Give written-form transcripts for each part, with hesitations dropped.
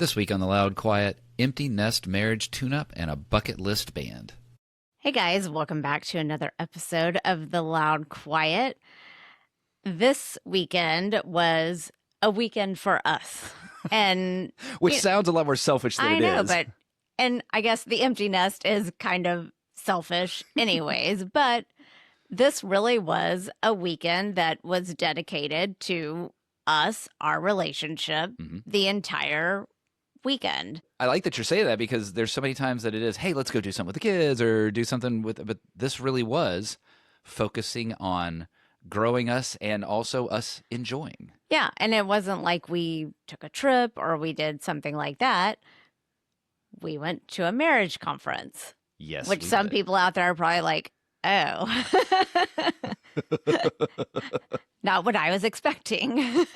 This week on The Loud Quiet, empty nest marriage tune-up and a bucket list band. Hey guys, welcome back to another episode of The Loud Quiet. This weekend was a weekend for us. And Which sounds a lot more selfish than it is. I know, and I guess the empty nest is kind of selfish anyways, but this really was a weekend that was dedicated to us, our relationship, the entire weekend. I like that you're saying that because there's so many times that it is, hey, let's go do something with the kids or do something with, but this really was focusing on growing us and also us enjoying. Yeah, and it wasn't like we took a trip or we did something like that. We went to a marriage conference. Yes, which some people out there are probably like, oh, not what I was expecting.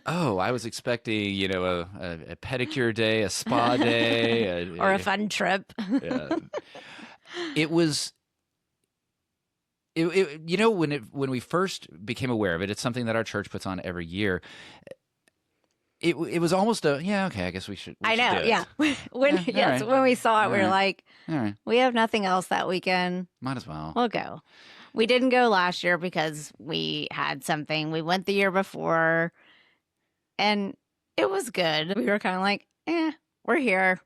Oh, I was expecting, a pedicure day, a spa day. Or a fun trip. Yeah. It was, when we first became aware of it, it's something that our church puts on every year. It was almost I guess we should. I know, do it. yeah. When we saw it, we were like, all right, we have nothing else that weekend. might as well. We'll go. We didn't go last year because we had something. We went the year before, and it was good. We were kind of like, we're here.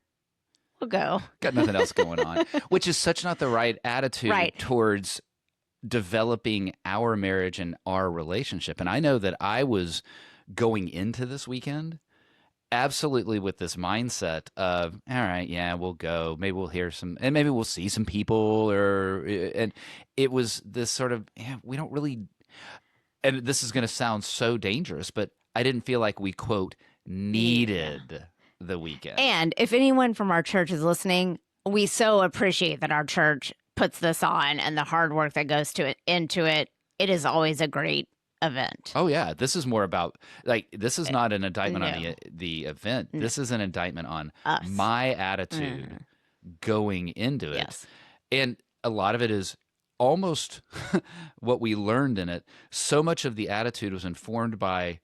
We'll go. Got nothing else going on, which is such not the right attitude towards developing our marriage and our relationship. And I know that I was going into this weekend absolutely with this mindset of, all right, yeah, we'll go. Maybe we'll hear some, and maybe we'll see some people, and it was this sort of, we don't really, and this is going to sound so dangerous, but I didn't feel like we, quote, needed the weekend. And if anyone from our church is listening, we so appreciate that our church puts this on and the hard work that goes into it. It is always a great event. Oh yeah, this is more about this is not an indictment on the event. No. This is an indictment on us. My attitude going into it. Yes. And a lot of it is almost what we learned in it. So much of the attitude was informed by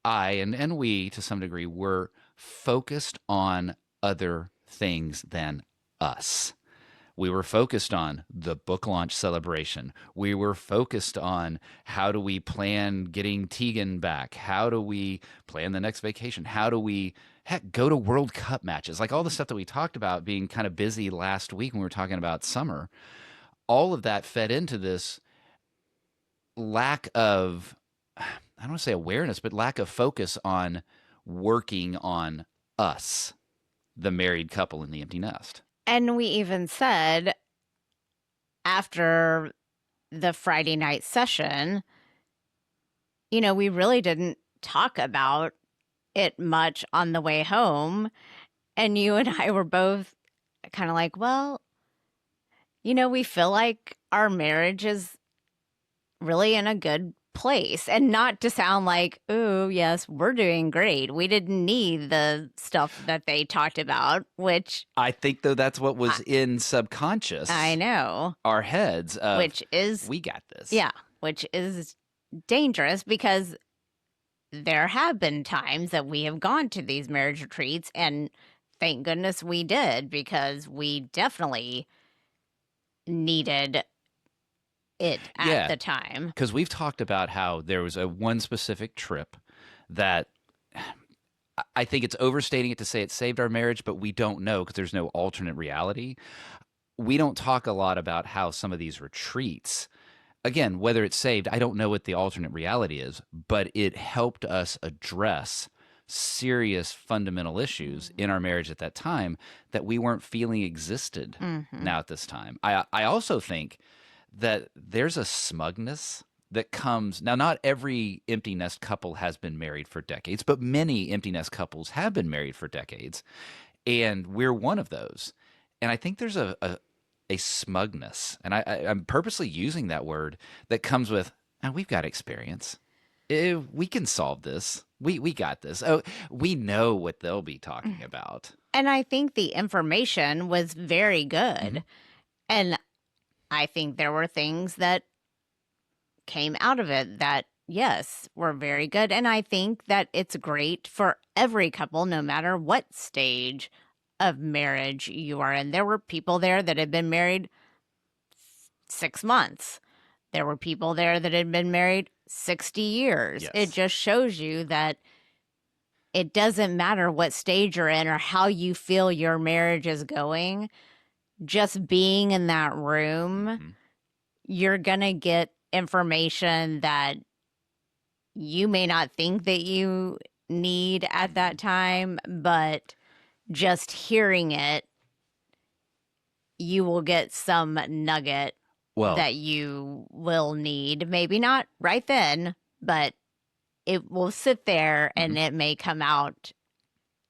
and we to some degree were focused on other things than us. We were focused on the book launch celebration. We were focused on how do we plan getting Tegan back? How do we plan the next vacation? How do we go to World Cup matches? Like all the stuff that we talked about being kind of busy last week when we were talking about summer. All of that fed into this lack of, I don't want to say awareness, but lack of focus on working on us, the married couple in the empty nest. And we even said after the Friday night session, we really didn't talk about it much on the way home. And you and I were both kind of like, well, we feel like our marriage is really in a good place, and not to sound like, oh yes, we're doing great. We didn't need the stuff that they talked about, which I think though that's what was in subconscious. I know. Our heads, which is we got this. Yeah, which is dangerous because there have been times that we have gone to these marriage retreats, and thank goodness we did, because we definitely needed it at the time. Because we've talked about how there was one specific trip that I think it's overstating it to say it saved our marriage, but we don't know because there's no alternate reality. We don't talk a lot about how some of these retreats, again, whether it's saved, I don't know what the alternate reality is, but it helped us address serious fundamental issues in our marriage at that time that we weren't feeling existed now at this time. I also think that there's a smugness that comes now. Not every empty nest couple has been married for decades, but many empty nest couples have been married for decades, and we're one of those. And I think there's a smugness, and I'm purposely using that word, that comes with, and we've got experience. We can solve this. We got this. Oh, we know what they'll be talking about. And I think the information was very good. And I think there were things that came out of it that yes, were very good. And I think that it's great for every couple, no matter what stage of marriage you are in. There were people there that had been married 6 months. There were people there that had been married 60 years. It Yes. just shows you that it doesn't matter what stage you're in or how you feel your marriage is going. Just being in that room, Hmm. you're going to get information that you may not think that you need at that time, but just hearing it, you will get some nugget Well, that you will need. Maybe not right then, but it will sit there mhm. and it may come out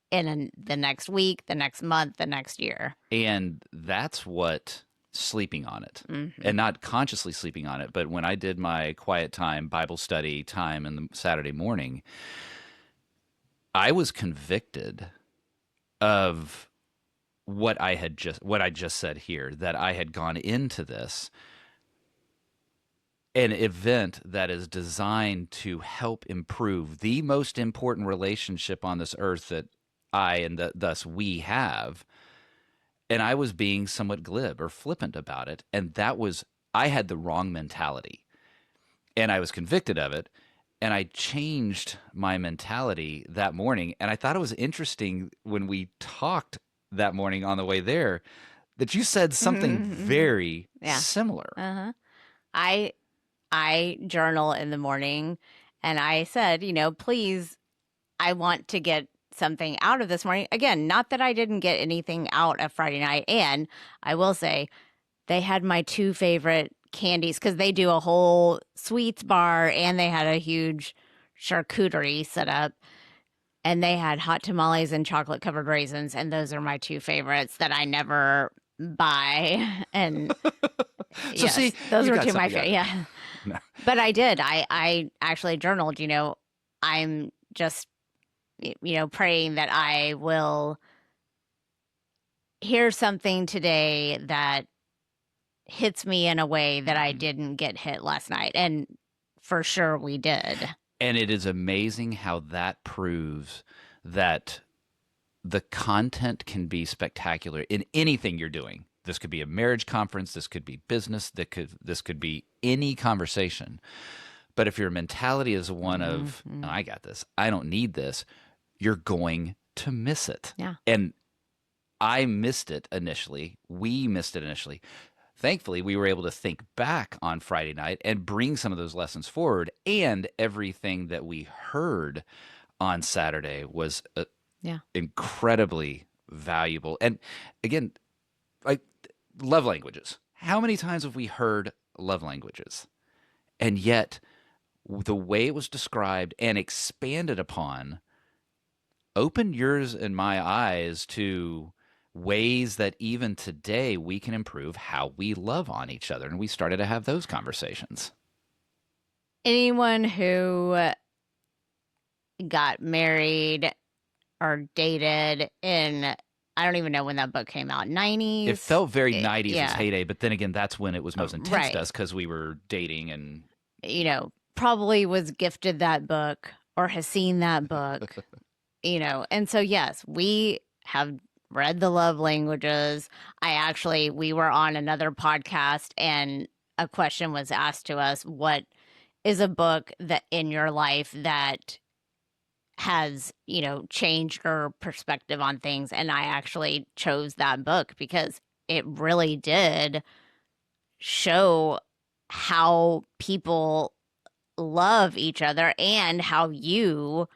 in the next week, the next month, the next year. And that's what sleeping on it, Mm-hmm. and not consciously sleeping on it, but when I did my quiet time Bible study time in the Saturday morning, I was convicted of what I just said here, that I had gone into this an event that is designed to help improve the most important relationship on this earth that I and thus we have. And I was being somewhat glib or flippant about it. And I had the wrong mentality. And I was convicted of it. And I changed my mentality that morning. And I thought it was interesting when we talked that morning on the way there that you said something very Yeah. similar. Uh-huh. I journal in the morning, and I said, please, I want to get something out of this morning. Again, not that I didn't get anything out of Friday night. And I will say they had my two favorite candies because they do a whole sweets bar and they had a huge charcuterie set up. And they had hot tamales and chocolate covered raisins. And those are my two favorites that I never buy. And So yes, see, those you were got two of my something out favorite. of it. Yeah. No. But I did. I actually journaled, I'm just, praying that I will hear something today that hits me in a way that I Mhm. didn't get hit last night. And for sure we did. And it is amazing how that proves that the content can be spectacular in anything you're doing. This could be a marriage conference, this could be business, this could be any conversation. But if your mentality is one of, Mm-hmm. "Oh, I got this, I don't need this," you're going to miss it. Yeah. And I missed it initially. We missed it initially. Thankfully, we were able to think back on Friday night and bring some of those lessons forward. And everything that we heard on Saturday was Yeah. incredibly valuable. And again, like love languages. How many times have we heard love languages? And yet, the way it was described and expanded upon opened yours and my eyes to ways that even today we can improve how we love on each other. And we started to have those conversations. Anyone who got married or dated in, I don't even know when that book came out, 90s. It felt very 90s its yeah. heyday, but then again, that's when it was most intense Right. to us because we were dating and Probably was gifted that book or has seen that book, And so, yes, we have read the love languages. We were on another podcast and a question was asked to us, what is a book that in your life that has, changed your perspective on things? And I actually chose that book because it really did show how people love each other and how you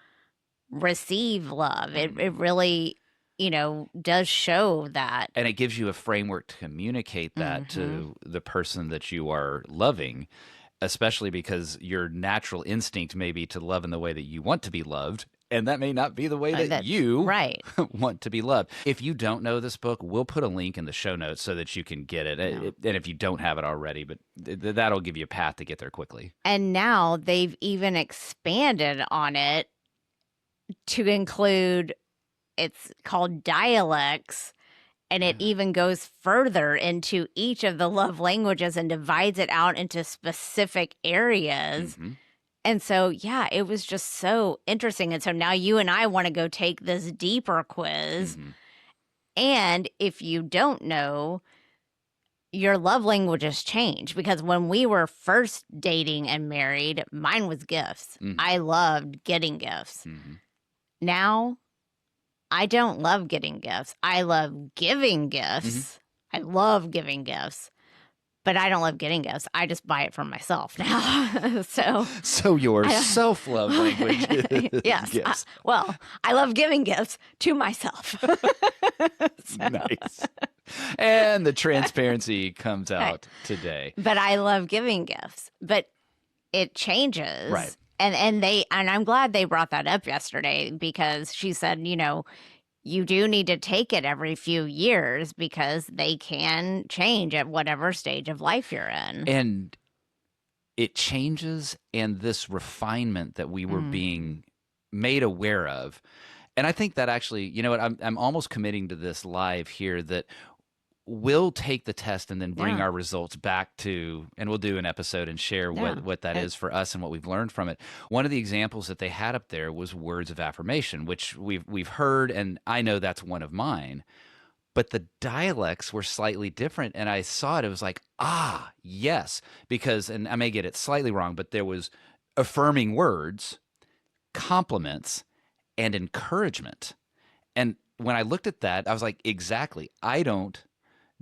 receive love. It really, does show that. and it gives you a framework to communicate that to the person that you are loving, especially because your natural instinct may be to love in the way that you want to be loved. And that may not be the way that That's you right. want to be loved. If you don't know this book, we'll put a link in the show notes so that you can get it. And if you don't have it already, but that'll give you a path to get there quickly. And now they've even expanded on it to include, it's called Dialects, and it even goes further into each of the love languages and divides it out into specific areas. Mhm. And so, yeah, it was just so interesting. And so now you and I want to go take this deeper quiz. Mm-hmm. And if you don't know, your love languages change because when we were first dating and married, mine was gifts. Mm-hmm. I loved getting gifts. Mm-hmm. Now, I don't love getting gifts. I love giving gifts. I love giving gifts, but I don't love getting gifts. I just buy it for myself now. So your self-love language is yes. gifts. Well, I love giving gifts to myself. Nice. And the transparency comes out today. But I love giving gifts. But it changes. Right. And I'm glad they brought that up yesterday because she said, you do need to take it every few years because they can change at whatever stage of life you're in. And it changes, and this refinement that we were being made aware of. And I think that actually, you know what, I'm almost committing to this live here that we'll take the test and then bring our results back to, and we'll do an episode and share what that is for us and what we've learned from it. One of the examples that they had up there was words of affirmation, which we've heard, and I know that's one of mine. But the dialects were slightly different, and I saw it. It was like, yes, because, and I may get it slightly wrong, but there was affirming words, compliments, and encouragement. And when I looked at that, I was like, exactly. I don't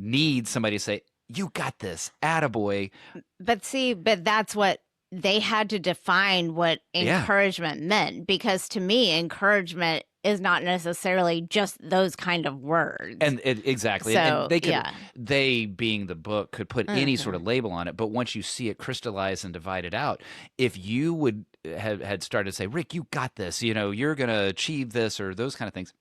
need somebody to say, you got this, attaboy. But that's what they had to define what encouragement meant, because to me, encouragement is not necessarily just those kind of words. And exactly. So, and they could, they being the book, could put any sort of Mm-hmm. label on it. But once you see it crystallized and divided out, if you would have had started to say, Rick, you got this, you're going to achieve this, or those kind of things,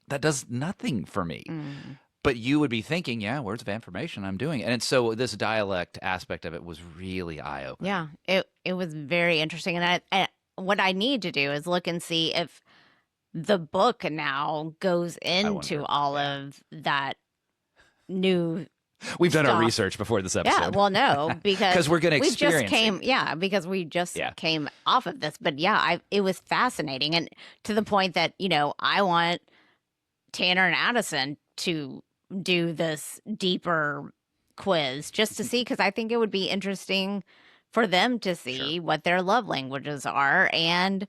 that does nothing for me. Mm. But you would be thinking, words of affirmation, I'm doing it. And so this dialect aspect of it was really eye-opening. Yeah, it was very interesting. And what I need to do is look and see if the book now goes into all of that new We've done our stuff. research before this episode. Yeah, well, no, because we're going to experience because we just came off of this. But it was fascinating. And to the point that, I want Tanner and Addison to do this deeper quiz just to see, because I think it would be interesting for them to see what their love languages are. And,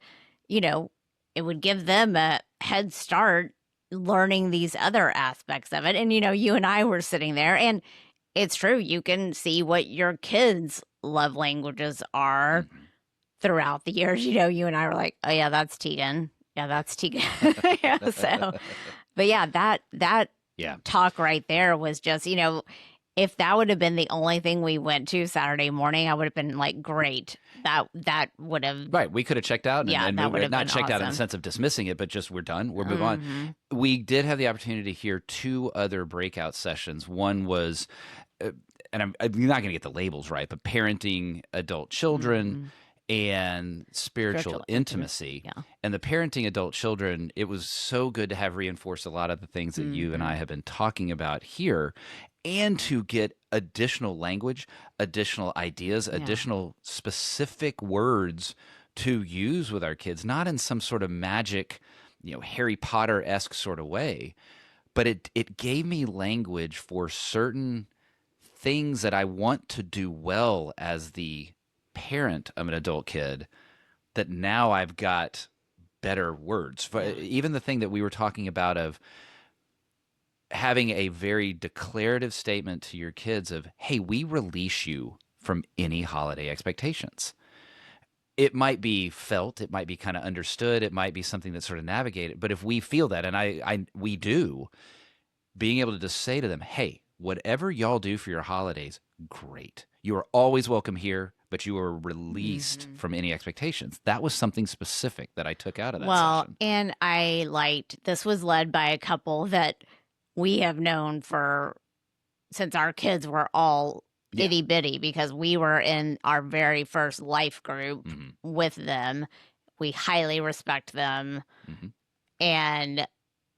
it would give them a head start learning these other aspects of it. And, you and I were sitting there, and it's true. You can see what your kids' love languages are throughout the years. You and I were like, oh, yeah, that's Tegan. Yeah, that's Tegan. But that talk right there was just, if that would have been the only thing we went to Saturday morning, I would have been like, great. That would have. Right. We could have checked out and that would have not been checked out in the awesome. sense of dismissing it, but just we're done. We'll move on. We did have the opportunity to hear 2 other breakout sessions. One was, and I'm not going to get the labels right, but parenting adult children and spiritual intimacy. Yeah. And the parenting adult children, it was so good to have reinforced a lot of the things that you and I have been talking about here, and to get additional language, additional ideas, additional specific words to use with our kids, not in some sort of magic, Harry Potter-esque sort of way, but it gave me language for certain things that I want to do well as the parent of an adult kid, that now I've got better words. Even the thing that we were talking about of having a very declarative statement to your kids of, hey, we release you from any holiday expectations. It might be felt, it might be kind of understood, it might be something that's sort of navigated, but if we feel that, and we do, being able to just say to them, hey, whatever y'all do for your holidays, great. You are always welcome here, but you are released from any expectations. That was something specific that I took out of that session. And I liked, this was led by a couple that we have known since our kids were all itty bitty, because we were in our very first life group with them. We highly respect them. And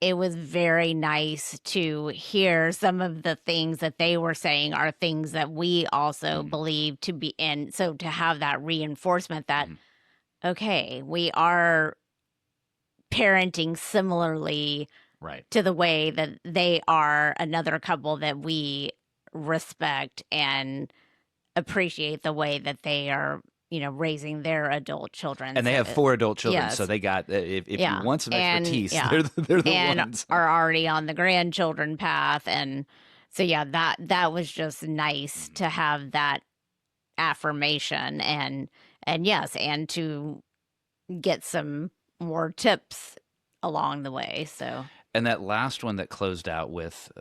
it was very nice to hear some of the things that they were saying are things that we also believe to be in. So to have that reinforcement that okay, we are parenting similarly Right. to the way that they are another couple that we respect and appreciate the way that they are, raising their adult children. And they So, have 4 adult children, so yes, they got if you yeah, want some and expertise, yeah, they're the and ones. are already on the grandchildren path, and so yeah, that was just nice to have that affirmation, and yes, and to get some more tips along the way. So And that last one that closed out with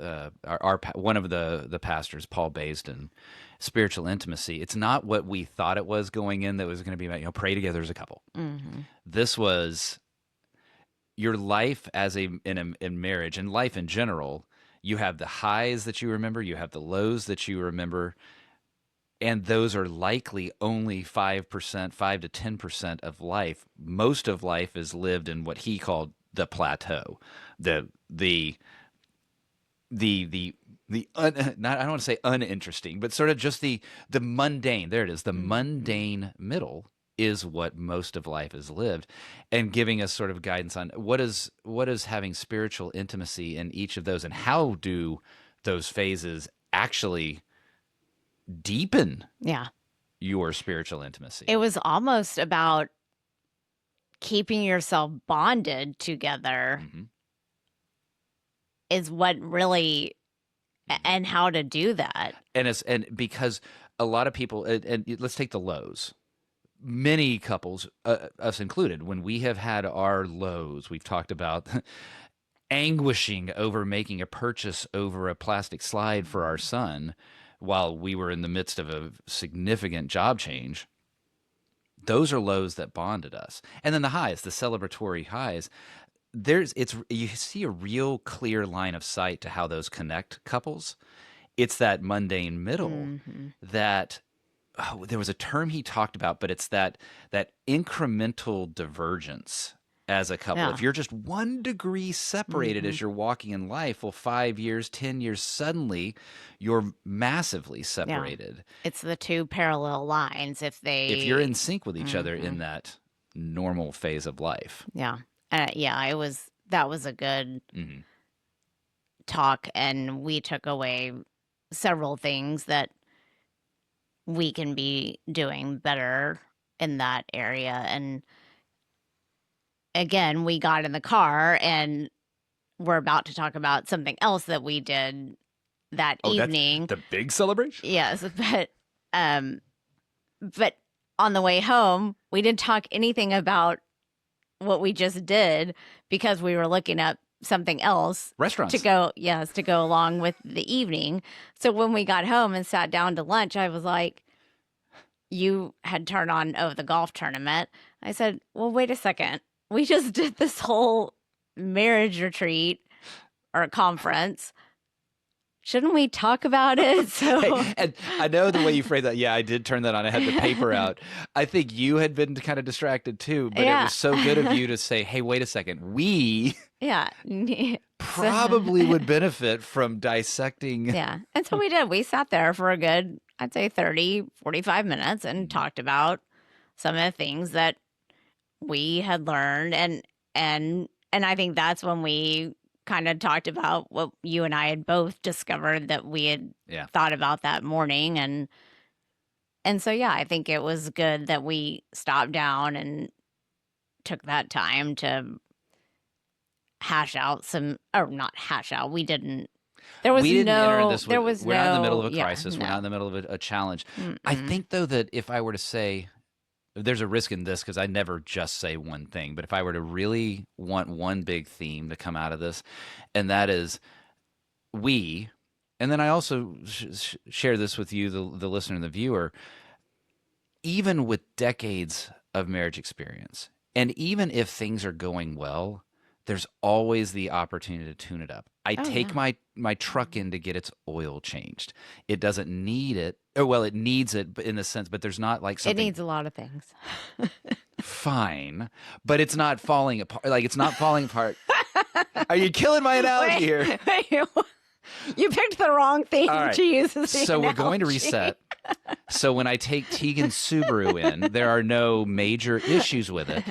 one of the pastors, Paul Baisden, spiritual intimacy. It's not what we thought it was going in that was going to be about, pray together as a couple. This was your life as in marriage and life in general. You have the highs that you remember, you have the lows that you remember, and those are likely only 5%, 5 to 10% of life. Most of life is lived in what he called the plateau, the the not, I don't want to say uninteresting, but sort of just the mundane. There it is. The mundane middle is what most of life is lived, and giving us sort of guidance on what is having spiritual intimacy in each of those, and how do those phases actually deepen yeah, your spiritual intimacy. it was almost about keeping yourself bonded together is what really, and how to do that. And because a lot of people, and let's take the lows. Many couples, us included, when we have had our lows, we've talked about anguishing over making a purchase over a plastic slide for our son while we were in the midst of a significant job change. Those are lows that bonded us. And then the highs, the celebratory highs, you see a real clear line of sight to how those connect couples. It's that mundane middle that there was a term he talked about, but it's that incremental divergence as a couple. Yeah. If you're just 1 degree separated as you're walking in life, well, 5 years, 10 years, suddenly you're massively separated. It's the two parallel lines. If you're in sync with each other in that normal phase of life. Yeah. That was a good talk, and we took away several things that we can be doing better in that area. And again, we got in the car and we're about to talk about something else that we did that evening. That's the big celebration? Yes, but on the way home, we didn't talk anything about what we just did because we were looking up something else restaurants to go along with the evening. So when we got home and sat down to lunch, I was like, you had turned on the golf tournament. I said, well, wait a second. We just did this whole marriage retreat or conference. Shouldn't we talk about it? So, hey, and I know the way you phrase that. Yeah, I did turn that on. I had the paper out. I think you had been kind of distracted too, but it was so good of you to say, hey, wait a second. We probably would benefit from dissecting. Yeah. And so we did. We sat there for a good, I'd say 30, 45 minutes and talked about some of the things that we had learned. And I think that's when we kind of talked about what you and I had both discovered that we had thought about that morning. And so, yeah, I think it was good that we stopped down and took that time to hash out not hash out. We didn't enter this. We're not in the middle of a crisis. We're not in the middle of a challenge. I think, though, that if I were to say, there's a risk in this because I never just say one thing, but if I were to really want one big theme to come out of this, and that is and then I also share this with you, the listener and the viewer, even with decades of marriage experience, and even if things are going well, there's always the opportunity to tune it up. I take my truck in to get its oil changed. It doesn't need it. Oh, well, it needs it in the sense, but there's not like something. It needs a lot of things. Fine, but it's not falling apart. Like, it's not falling apart. Are you killing my analogy here? You picked the wrong thing All right. to use as the So we're going to analogy. reset. So when I take Tegan's Subaru in, there are no major issues with it,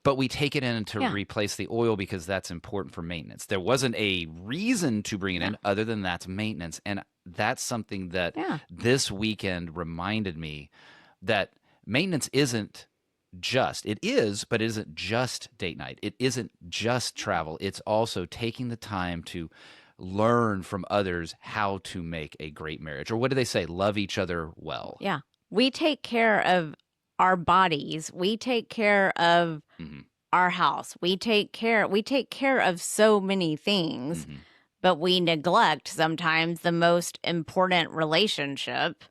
but we take it in to Yeah. replace the oil because that's important for maintenance. There wasn't a reason to bring it in other than that's maintenance. And that's something that Yeah. this weekend reminded me that maintenance isn't just, it is, but it isn't just date night. It isn't just travel. It's also taking the time to learn from others how to make a great marriage. Or what do they say? Love each other well. Yeah. We take care of our bodies. We take care of Mhm. our house. We take care of so many things, Mhm. but we neglect sometimes the most important relationship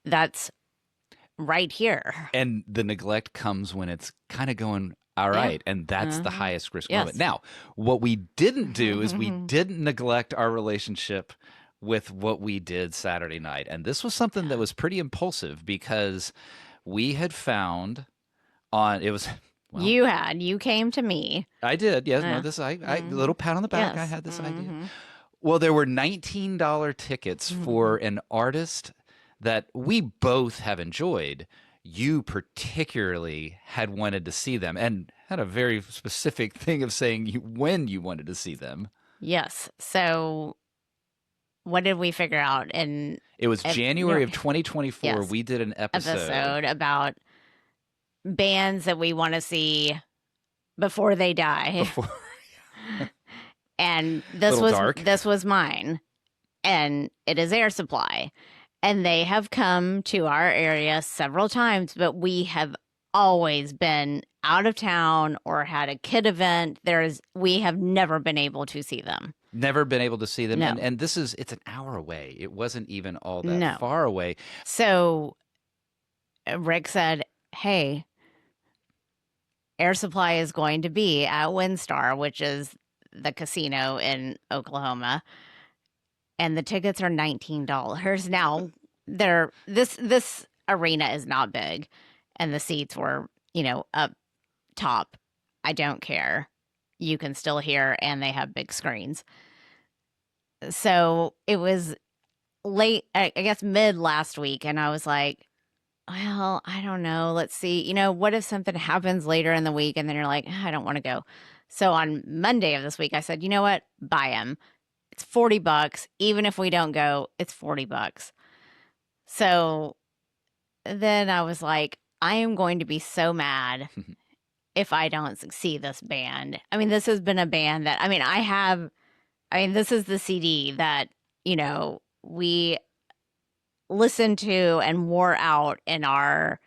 that's right here. And the neglect comes when it's kind of going all Yeah. right, and that's the Uh-huh. highest risk Yes. moment. Now, what we didn't do is we didn't neglect our relationship with what we did Saturday night. And this was something that was pretty impulsive because we had found on it was well, You came to me. I did. Yes, no, Yeah. this I little pat on the back. I Yes. had this idea. Mhm. Well, there were $19 tickets for an artist that we both have enjoyed. You particularly had wanted to see them and had a very specific thing of saying when you wanted to see them. Yes. So what did we figure out in It was January of 2024. Yes. We did an episode about bands that we want to see before they die? before. And Little dark. this was mine, and it is Air Supply, and they have come to our area several times, but we have always been out of town or had a kid event. We have never been able to see them. Never been able to see them. No. And it's an hour away. It wasn't even all that No. far away. So Rick said, hey, Air Supply is going to be at WinStar, which is the casino in Oklahoma, and the tickets are $19. Now, this arena is not big, and the seats were, up top. I don't care. You can still hear, and they have big screens. So it was late, I guess mid last week, and I was like, well, I don't know. Let's see. What if something happens later in the week and then you're like, I don't want to go. So on Monday of this week, I said, you know what? Buy them. It's $40. Even if we don't go, it's $40. So then I was like, I am going to be so mad if I don't see this band. I mean, this has been a band that, this is the CD that, we listened to and wore out in our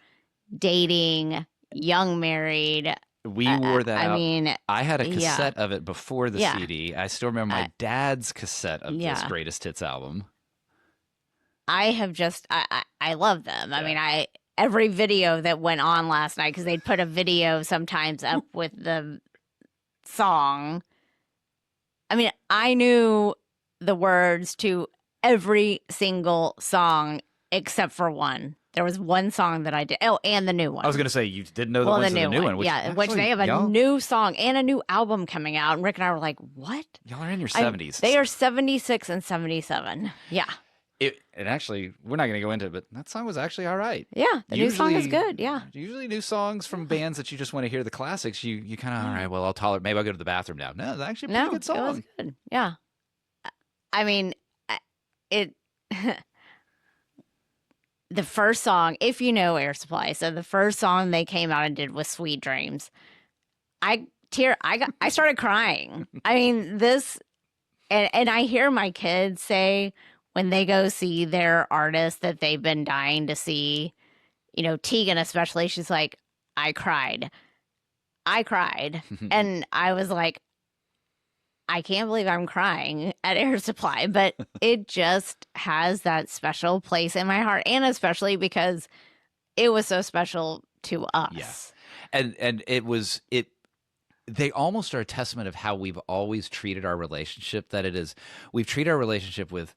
dating, young married. We wore that out. I mean, I had a cassette of it before the Yeah. CD. I still remember my dad's cassette of this Yeah. greatest hits album. I have just, I love them. I Yeah. mean, every video that went on last night, because they'd put a video sometimes up with the song. I mean, I knew the words to every single song except for one. There was one song that I did. Oh, and the new one. I was going to say, you didn't know the well, ones the of new the new one. Which which they have a y'all, new song and a new album coming out. And Rick and I were like, what? y'all are in your 70s. They are 76 and 77. Yeah. And actually, we're not going to go into it, but that song was actually all right. Yeah. The new song is Usually- good. Yeah. Usually new songs from bands that you just want to hear the classics, you kind of, all right, well, I'll tolerate. Maybe I'll go to the bathroom now. No, it's actually a pretty No, good song. it was good. Yeah. I mean, it. The first song, if you know Air Supply, so the first song they came out and did was "Sweet Dreams." I started crying. I mean, and I hear my kids say when they go see their artist that they've been dying to see. Tegan especially. She's like, I cried, and I was like, I can't believe I'm crying at Air Supply, but it just has that special place in my heart, and especially because it was so special to us. Yeah. And they almost are a testament of how we've always treated our relationship, that it is, we've treated our relationship with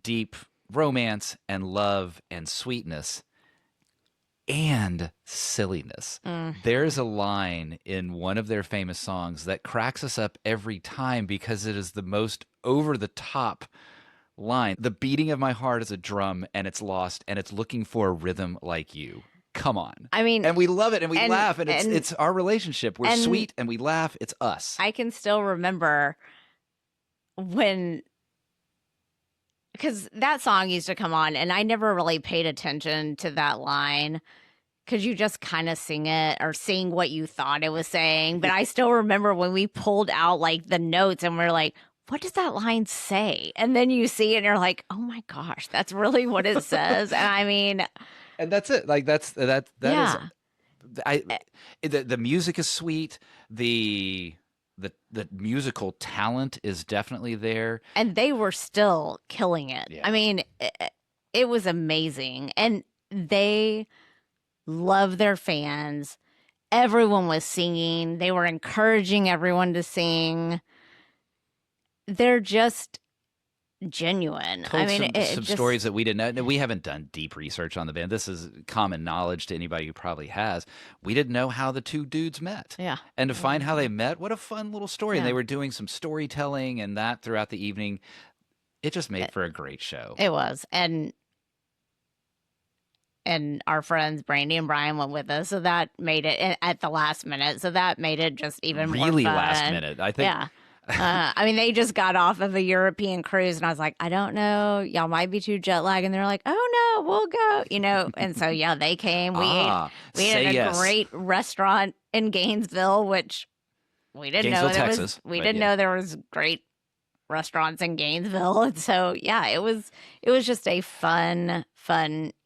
deep romance and love and sweetness. and silliness. Mm. There's a line in one of their famous songs that cracks us up every time because it is the most over the top line. The beating of my heart is a drum and it's lost and it's looking for a rhythm like you. Come on. I mean, And we love it and we laugh and and it's our relationship. We're and sweet and we laugh. It's us. I can still remember when, because that song used to come on and I never really paid attention to that line because you just kind of sing it or sing what you thought it was saying. But I still remember when we pulled out like the notes and we're like, what does that line say? And then you see it and you're like, oh my gosh, that's really what it says. And I mean, And that's it. Like that is yeah. I the music is sweet. The musical talent is definitely there. And they were still killing it. Yeah. I mean, it was amazing. And they love their fans. Everyone was singing. They were encouraging everyone to sing. They're just genuine. Told I mean, some stories that we didn't know. We haven't done deep research on the band. This is common knowledge to anybody who probably has. We didn't know how the two dudes met. Yeah. And to find how they met, what a fun little story. Yeah. And they were doing some storytelling and that throughout the evening. It just made for a great show. It was. And our friends Brandy and Brian went with us, so that made it at the last minute. So that made it just even really more fun. Last minute. I think. Yeah. I mean, they just got off of a European cruise, and I was like, I don't know, y'all might be too jet lagged, and they're like, oh no, we'll go, and so yeah, they came. We ate at a great restaurant in Gainesville, which we didn't know there Texas, was. We didn't know there was great restaurants in Gainesville, and so yeah, it was just a fun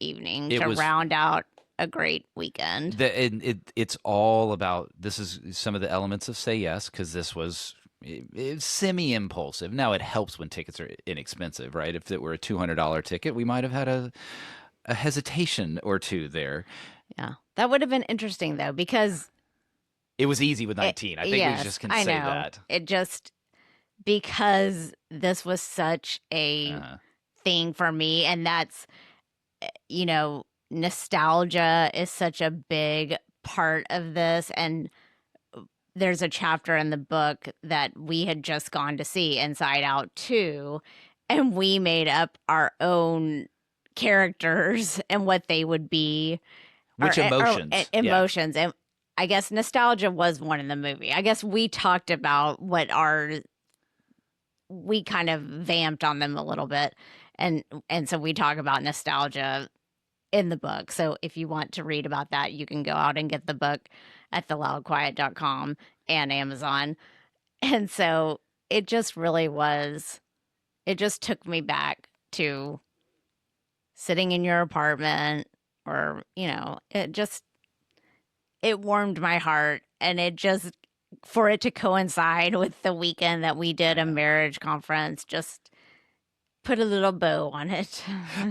evening to round out a great weekend. It's all about, this is some of the elements of Say Yes, because this was semi-impulsive. Now, it helps when tickets are inexpensive, right? If it were a $200 ticket, we might have had a hesitation or two there. Yeah. That would have been interesting, though, because it was easy with 19. I think we just can say that. It just, because this was such a thing for me, and that's, nostalgia is such a big part of this, and there's a chapter in the book that we had just gone to see, Inside Out 2, and we made up our own characters and what they would be. Which emotions. Emotions. And I guess nostalgia was one in the movie. I guess we talked about we kind of vamped on them a little bit. And so we talk about nostalgia in the book. So if you want to read about that, you can go out and get the book at theloudquiet.com and Amazon. And so it just really was, it just took me back to sitting in your apartment, or, it warmed my heart. And it just, for it to coincide with the weekend that we did a marriage conference, just put a little bow on it.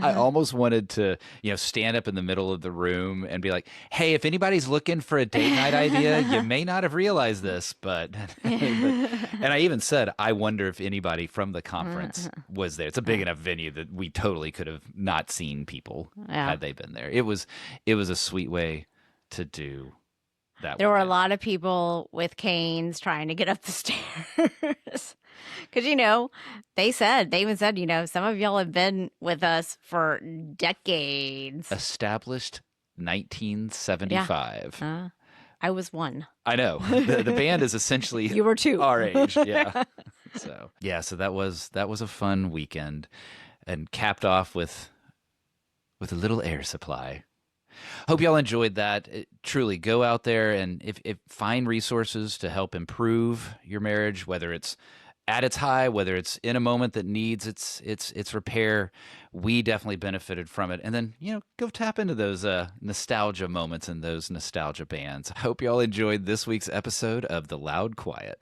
I almost wanted to, stand up in the middle of the room and be like, hey, if anybody's looking for a date night idea, you may not have realized this, but and I even said, I wonder if anybody from the conference was there. It's a big enough venue that we totally could have not seen people had they been there. It was a sweet way to do that. There were a lot of people with canes trying to get up the stairs. Because, they even said, some of y'all have been with us for decades. Established 1975. Yeah. I was one. I know. The band is essentially you were two. Our age. Yeah. So that was a fun weekend, and capped off with a little air supply. Hope y'all enjoyed that. Truly, go out there and if find resources to help improve your marriage, whether it's at its high, whether it's in a moment that needs its repair. We definitely benefited from it. And then, go tap into those nostalgia moments and those nostalgia bands. Hope y'all enjoyed this week's episode of The Loud Quiet.